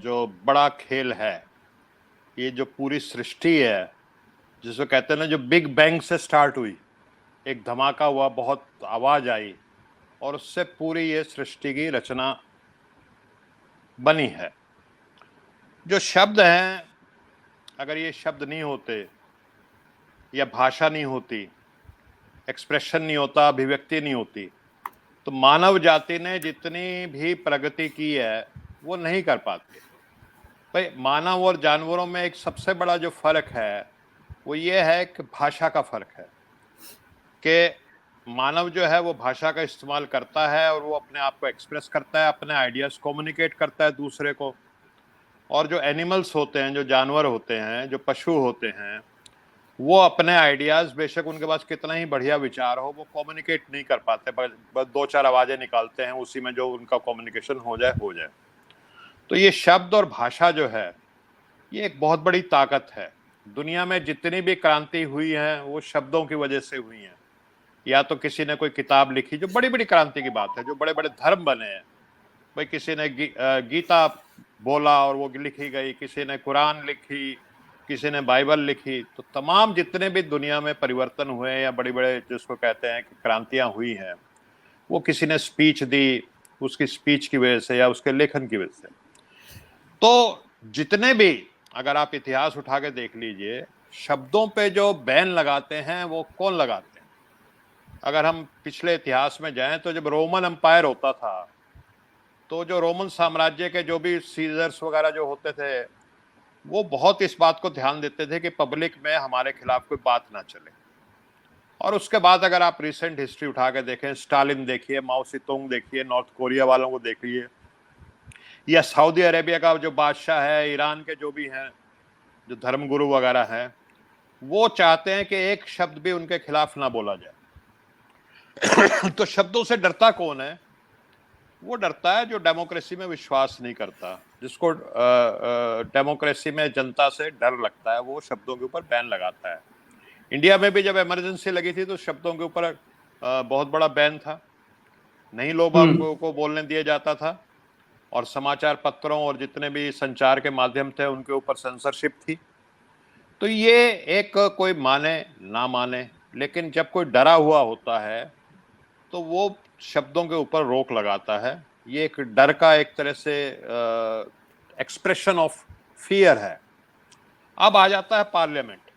जो बड़ा खेल है, ये जो पूरी सृष्टि है, जिसको कहते हैं ना, जो बिग बैंग से स्टार्ट हुई, एक धमाका हुआ, बहुत आवाज आई और उससे पूरी ये सृष्टि की रचना बनी है। जो शब्द हैं, अगर ये शब्द नहीं होते या भाषा नहीं होती, एक्सप्रेशन नहीं होता, अभिव्यक्ति नहीं होती, तो मानव जाति ने जितनी भी प्रगति की है वो नहीं कर पाते। भाई, मानव और जानवरों में एक सबसे बड़ा जो फर्क है वो ये है कि भाषा का फर्क है, कि मानव जो है वो भाषा का इस्तेमाल करता है और वो अपने आप को एक्सप्रेस करता है, अपने आइडियाज कम्युनिकेट करता है दूसरे को। और जो एनिमल्स होते हैं, जो जानवर होते हैं, जो पशु होते हैं, वो अपने आइडियाज, बेशक उनके पास कितना ही बढ़िया विचार हो, वो कम्युनिकेट नहीं कर पाते, बस दो चार आवाजें निकालते हैं, उसी में जो उनका कम्युनिकेशन हो जाए। तो ये शब्द और भाषा जो है, ये एक बहुत बड़ी ताकत है। दुनिया में जितनी भी क्रांति हुई है वो शब्दों की वजह से हुई है। या तो किसी ने कोई किताब लिखी, जो बड़ी बड़ी क्रांति की बात है, जो बड़े बड़े धर्म बने हैं, भाई किसी ने गीता बोला और वो लिखी गई, किसी ने कुरान लिखी, किसी ने बाइबल लिखी। तो तमाम जितने भी दुनिया में परिवर्तन हुए या बड़ी बड़े जिसको कहते हैं कि क्रांतियां हुई हैं, वो किसी ने स्पीच दी, उसकी स्पीच की वजह से या उसके लेखन की वजह से। तो जितने भी, अगर आप इतिहास उठा के देख लीजिए, शब्दों पे जो बैन लगाते हैं वो कौन लगाते हैं? अगर हम पिछले इतिहास में जाएं तो जब रोमन एम्पायर होता था, तो जो रोमन साम्राज्य के जो भी सीजर्स वगैरह जो होते थे, वो बहुत इस बात को ध्यान देते थे कि पब्लिक में हमारे खिलाफ कोई बात ना चले। और उसके बाद अगर आप रिसेंट हिस्ट्री उठा के देखें, स्टालिन देखिए, माओ सेतुंग देखिए, नॉर्थ कोरिया वालों को देखिए, या सऊदी अरेबिया का जो बादशाह है, ईरान के जो भी हैं, जो धर्मगुरु वगैरह हैं, वो चाहते हैं कि एक शब्द भी उनके खिलाफ ना बोला जाए। तो शब्दों से डरता कौन है? वो डरता है जो डेमोक्रेसी में विश्वास नहीं करता, जिसको डेमोक्रेसी में जनता से डर लगता है, वो शब्दों के ऊपर बैन लगाता है। इंडिया में भी जब इमरजेंसी लगी थी तो शब्दों के ऊपर बहुत बड़ा बैन था, नहीं लोगों को बोलने दिया जाता था, और समाचार पत्रों और जितने भी संचार के माध्यम थे उनके ऊपर सेंसरशिप थी। तो ये एक, कोई माने ना माने, लेकिन जब कोई डरा हुआ होता है तो वो शब्दों के ऊपर रोक लगाता है। ये एक डर का एक तरह से एक्सप्रेशन ऑफ फियर है। अब आ जाता है पार्लियामेंट।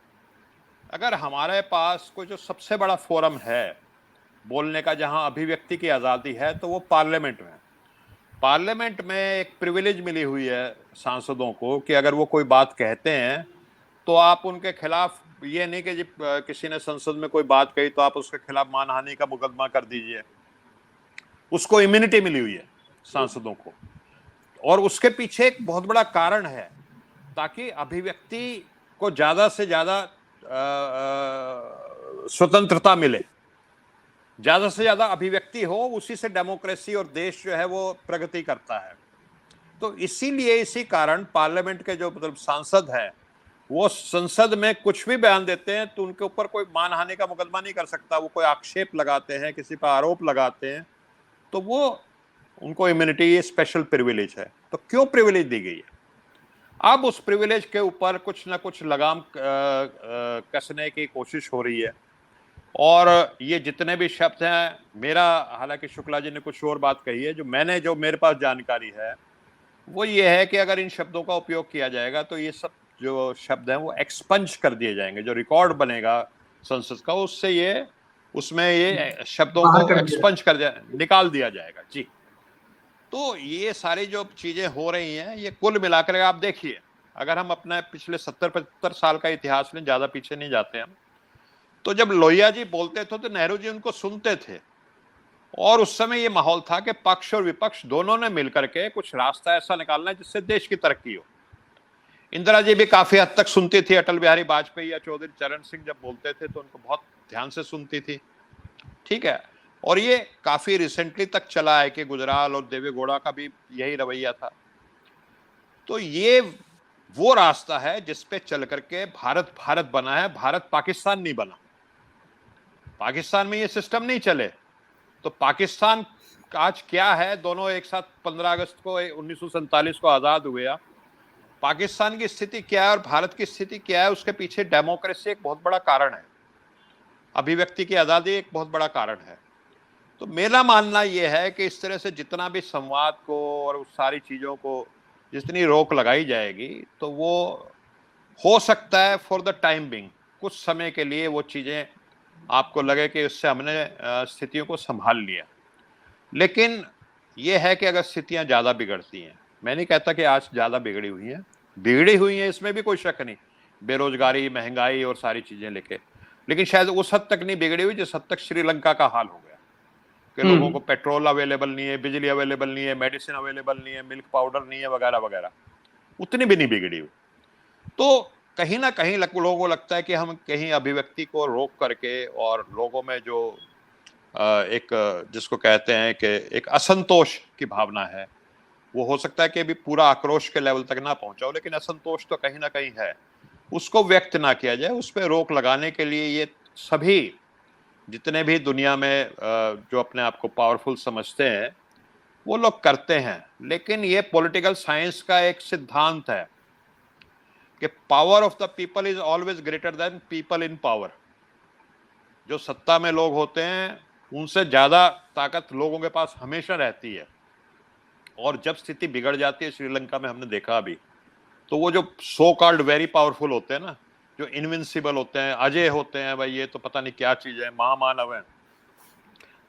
अगर हमारे पास कोई जो सबसे बड़ा फोरम है बोलने का, जहां अभिव्यक्ति की आजादी है, तो वो पार्लियामेंट में। पार्लियामेंट में एक प्रिविलेज मिली हुई है सांसदों को कि अगर वो कोई बात कहते हैं तो आप उनके खिलाफ, ये नहीं कि किसी ने संसद में कोई बात कही तो आप उसके खिलाफ मानहानि का मुकदमा कर दीजिए। उसको इम्यूनिटी मिली हुई है सांसदों को, और उसके पीछे एक बहुत बड़ा कारण है, ताकि अभिव्यक्ति को ज्यादा से ज्यादा स्वतंत्रता मिले, ज्यादा से ज्यादा अभिव्यक्ति हो, उसी से डेमोक्रेसी और देश जो है वो प्रगति करता है। तो इसीलिए, इसी कारण पार्लियामेंट के जो मतलब सांसद हैं, वो संसद में कुछ भी बयान देते हैं तो उनके ऊपर कोई मानहानि का मुकदमा नहीं कर सकता। वो कोई आक्षेप लगाते हैं, किसी पर आरोप लगाते हैं, तो वो, उनको इम्यूनिटी, ये स्पेशल प्रिविलेज है। तो क्यों प्रिविलेज दी गई है? अब उस प्रिविलेज के ऊपर कुछ ना कुछ लगाम कसने की कोशिश हो रही है। और ये जितने भी शब्द हैं, मेरा, हालांकि शुक्ला जी ने कुछ और बात कही है, जो मेरे पास जानकारी है वो ये है कि अगर इन शब्दों का उपयोग किया जाएगा तो ये सब जो शब्द हैं वो एक्सपंज कर दिए जाएंगे। जो रिकॉर्ड बनेगा संसद का, उससे ये, उसमें ये शब्दों को एक्सपंज निकाल दिया जाएगा जी। तो ये सारी जो चीजें हो रही हैं, ये कुल मिलाकर आप देखिए, अगर हम अपने पिछले 70-75 साल का इतिहास लें, ज्यादा पीछे नहीं जाते हम, तो जब लोहिया जी बोलते थे तो नेहरू जी उनको सुनते थे, और उस समय ये माहौल था कि पक्ष और विपक्ष दोनों ने मिलकर के कुछ रास्ता ऐसा निकालना है जिससे देश की तरक्की हो। इंदिरा जी भी काफी हद तक सुनती थी, अटल बिहारी वाजपेयी या चौधरी चरण सिंह जब बोलते थे तो उनको बहुत ध्यान से सुनती थी, ठीक है। और ये काफी रिसेंटली तक चला है कि गुजराल और देवेगौड़ा का भी यही रवैया था। तो ये वो रास्ता है जिसपे चल करके भारत भारत बना है, भारत पाकिस्तान नहीं बना। पाकिस्तान में ये सिस्टम नहीं चले तो पाकिस्तान आज क्या है? दोनों एक साथ 15 अगस्त को 1947 को आजाद हुए, पाकिस्तान की स्थिति क्या है और भारत की स्थिति क्या है, उसके पीछे डेमोक्रेसी एक बहुत बड़ा कारण है, अभिव्यक्ति की आजादी एक बहुत बड़ा कारण है। तो मेरा मानना यह है कि इस तरह से जितना भी संवाद को और उस सारी चीजों को जितनी रोक लगाई जाएगी, तो वो हो सकता है फॉर द टाइम बिंग, कुछ समय के लिए वो चीजें आपको लगे कि उससे हमने स्थितियों को संभाल लिया। लेकिन ये है कि अगर स्थितियां ज्यादा बिगड़ती हैं, मैं नहीं कहता कि आज ज्यादा बिगड़ी हुई हैं, इसमें भी कोई शक नहीं, बेरोजगारी, महंगाई और सारी चीजें लेके, लेकिन शायद उस हद तक नहीं बिगड़ी हुई जिस हद तक श्रीलंका का हाल हो गया कि लोगों को पेट्रोल अवेलेबल नहीं है, बिजली अवेलेबल नहीं है, मेडिसिन अवेलेबल नहीं है, मिल्क पाउडर नहीं है, वगैरह वगैरह, उतनी भी नहीं बिगड़ी हुई। तो कहीं ना कहीं लोगों को लगता है कि हम कहीं अभिव्यक्ति को रोक करके और लोगों में जो एक जिसको कहते हैं कि एक असंतोष की भावना है, वो हो सकता है कि अभी पूरा आक्रोश के लेवल तक ना पहुंचा हो, लेकिन असंतोष तो कहीं ना कहीं है, उसको व्यक्त ना किया जाए। उस पर रोक लगाने के लिए ये सभी जितने भी दुनिया में जो अपने आप को पावरफुल समझते हैं वो लोग करते हैं। लेकिन ये पॉलिटिकल साइंस का एक सिद्धांत है कि power of the people is always greater than people in power. जो सत्ता में लोग होते हैं उनसे ज्यादा ताकत लोगों के पास हमेशा रहती है, और जब स्थिति बिगड़ जाती है, श्रीलंका में हमने देखा अभी, तो वो जो सो कॉल्ड वेरी पावरफुल होते हैं ना, जो इनविंसिबल होते हैं, अजय होते हैं, भाई ये तो पता नहीं क्या चीज है, महामानव है,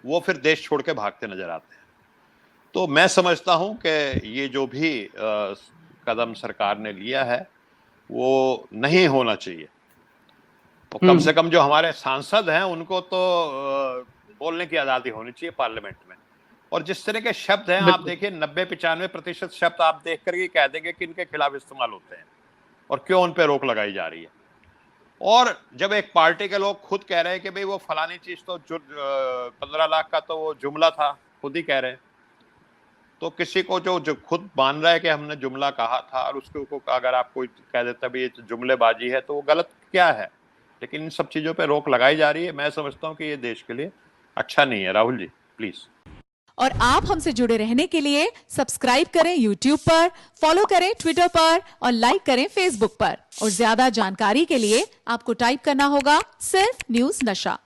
वो फिर देश छोड़ के भागते नजर आते हैं। तो मैं समझता हूं कि ये जो भी कदम सरकार ने लिया है वो नहीं होना चाहिए। तो कम से कम जो हमारे सांसद हैं उनको तो बोलने की आजादी होनी चाहिए पार्लियामेंट में। और जिस तरह के शब्द हैं, आप देखिए 90-95% शब्द आप देख करके कह देंगे कि इनके खिलाफ इस्तेमाल होते हैं और क्यों उन पर रोक लगाई जा रही है। और जब एक पार्टी के लोग खुद कह रहे हैं कि भाई वो फलानी चीज तो 15 लाख का तो वो जुमला था, खुद ही कह रहे हैं, तो किसी को जो खुद मान रहा है कि हमने जुमला कहा था और उसको अगर आप कोई कह देता भी ये जुमलेबाजी है, तो वो गलत क्या है। लेकिन इन सब चीजों पे रोक लगाई जा रही है। मैं समझता हूँ कि ये देश के लिए अच्छा नहीं है। राहुल जी प्लीज। और आप हमसे जुड़े रहने के लिए सब्सक्राइब करें YouTube पर, फॉलो करें ट्विटर पर और लाइक करें Facebook पर। और ज्यादा जानकारी के लिए आपको टाइप करना होगा सिर्फ न्यूज नशा।